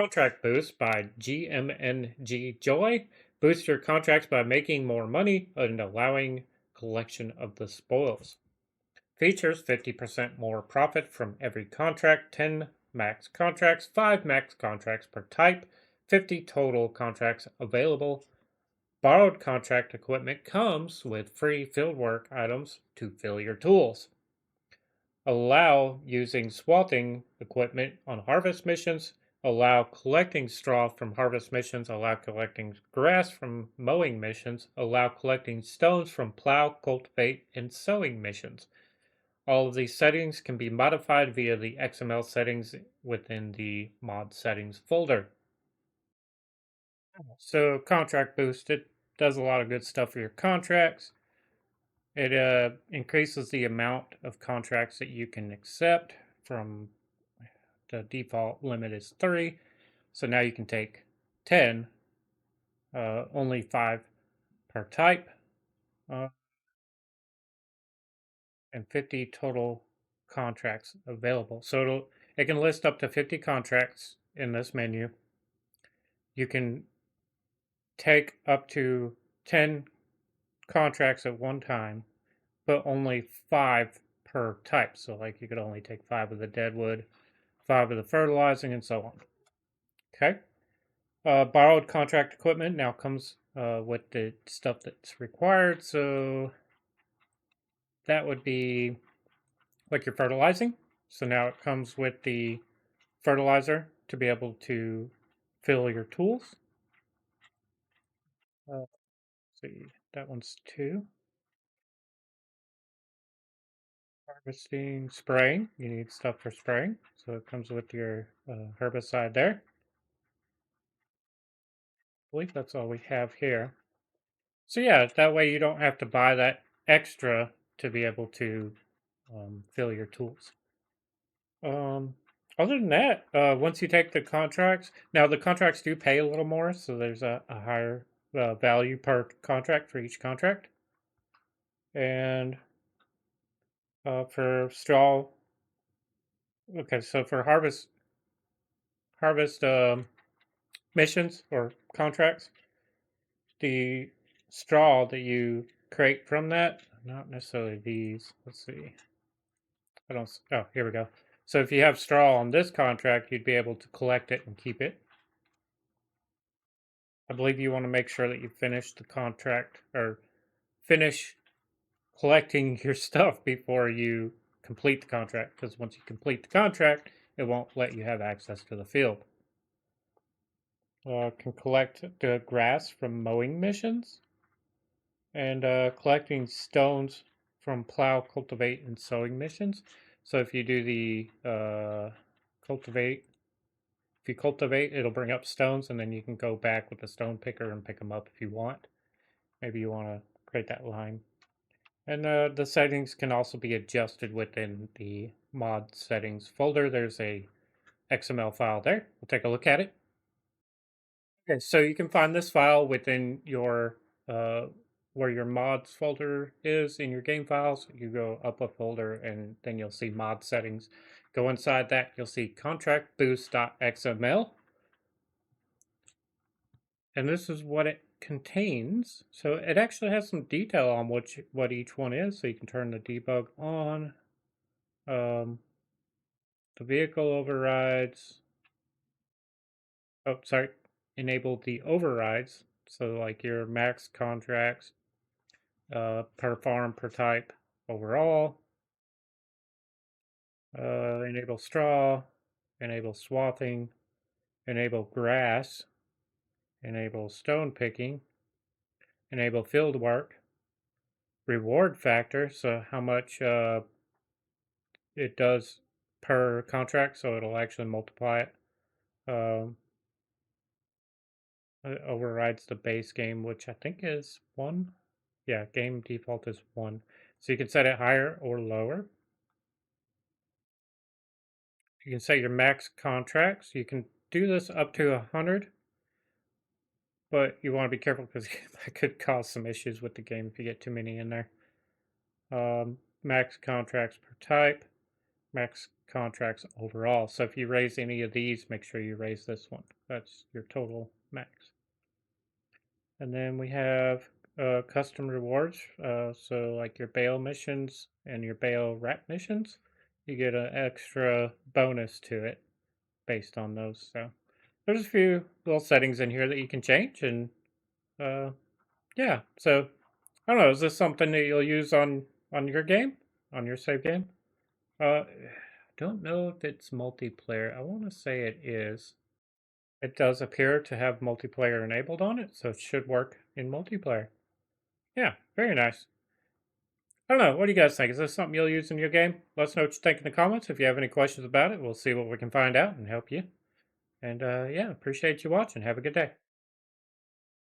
Contract Boost by GMNGjoy. Boost your contracts by making more money and allowing collection of the spoils. Features 50% more profit from every contract, 10 max contracts, 5 max contracts per type, 50 total contracts available. Borrowed contract equipment comes with free fieldwork items to fill your tools. Allow using swathing equipment on harvest missions. Allow collecting straw from harvest missions. Allow collecting grass from mowing missions. Allow collecting stones from plow, cultivate, and sowing missions. All of these settings can be modified via the XML settings within the mod settings folder. So contract boost, it does a lot of good stuff for your contracts. It increases the amount of contracts that you can accept from the default limit is 3. So now you can take 10, only 5 per type, uh, and 50 total contracts available. So it can list up to 50 contracts in this menu. You can take up to 10 contracts at one time, but only 5 per type. So like you could only take 5 of the deadwood, 5 of the fertilizing, and so on. Okay. Borrowed contract equipment now comes with the stuff that's required. So that would be like your fertilizing. So now it comes with the fertilizer to be able to fill your tools. Let's see, that one's 2. Harvesting, spraying. You need stuff for spraying. So it comes with your herbicide there. I believe that's all we have here. So yeah, that way you don't have to buy that extra to be able to fill your tools. Um, Other than that, once you take the contracts, now the contracts do pay a little more, so there's a higher value per contract for each contract. And for straw, okay, so for harvest missions or contracts, the straw that you create from that, not necessarily these. Let's see. I don't. Oh, here we go. So if you have straw on this contract, you'd be able to collect it and keep it. I believe you want to make sure that you finish the contract or finish collecting your stuff before you complete the contract, because once you complete the contract, it won't let you have access to the field. Can collect the grass from mowing missions and collecting stones from plow, cultivate, and sowing missions. So if you do the cultivate, if you cultivate, it'll bring up stones, and then you can go back with the stone picker and pick them up if you want. Maybe you want to create that line. And the settings can also be adjusted within the mod settings folder. There's a XML file there. We'll take a look at it. Okay, so you can find this file within your where your mods folder is in your game files. You go up a folder and then you'll see mod settings. Go inside that, you'll see contractboost.xml. And this is what it contains. So it actually has some detail on what each one is. So you can turn the debug on. The vehicle overrides. Oh, sorry. Enable the overrides. So like your max contracts, per farm, per type, overall. Enable straw. Enable swathing. Enable grass. Enable stone picking. Enable field work. Reward factor. So how much it does per contract. So it'll actually multiply it. It overrides the base game, which I think is 1. Yeah, game default is 1. So you can set it higher or lower. You can set your max contracts. You can do this up to 100, but you want to be careful because that could cause some issues with the game if you get too many in there. Max contracts per type, max contracts overall. So if you raise any of these, make sure you raise this one. That's your total max. And then we have custom rewards. So like your bale missions and your bale wrap missions, you get an extra bonus to it based on those. So there's a few little settings in here that you can change, and yeah. So I don't know. Is this something that you'll use on your game, on your save game? I don't know if it's multiplayer. I want to say it is. It does appear to have multiplayer enabled on it, so it should work in multiplayer. Yeah, very nice. I don't know. What do you guys think? Is this something you'll use in your game? Let us know what you think in the comments. If you have any questions about it, we'll see what we can find out and help you. And yeah, appreciate you watching. Have a good day.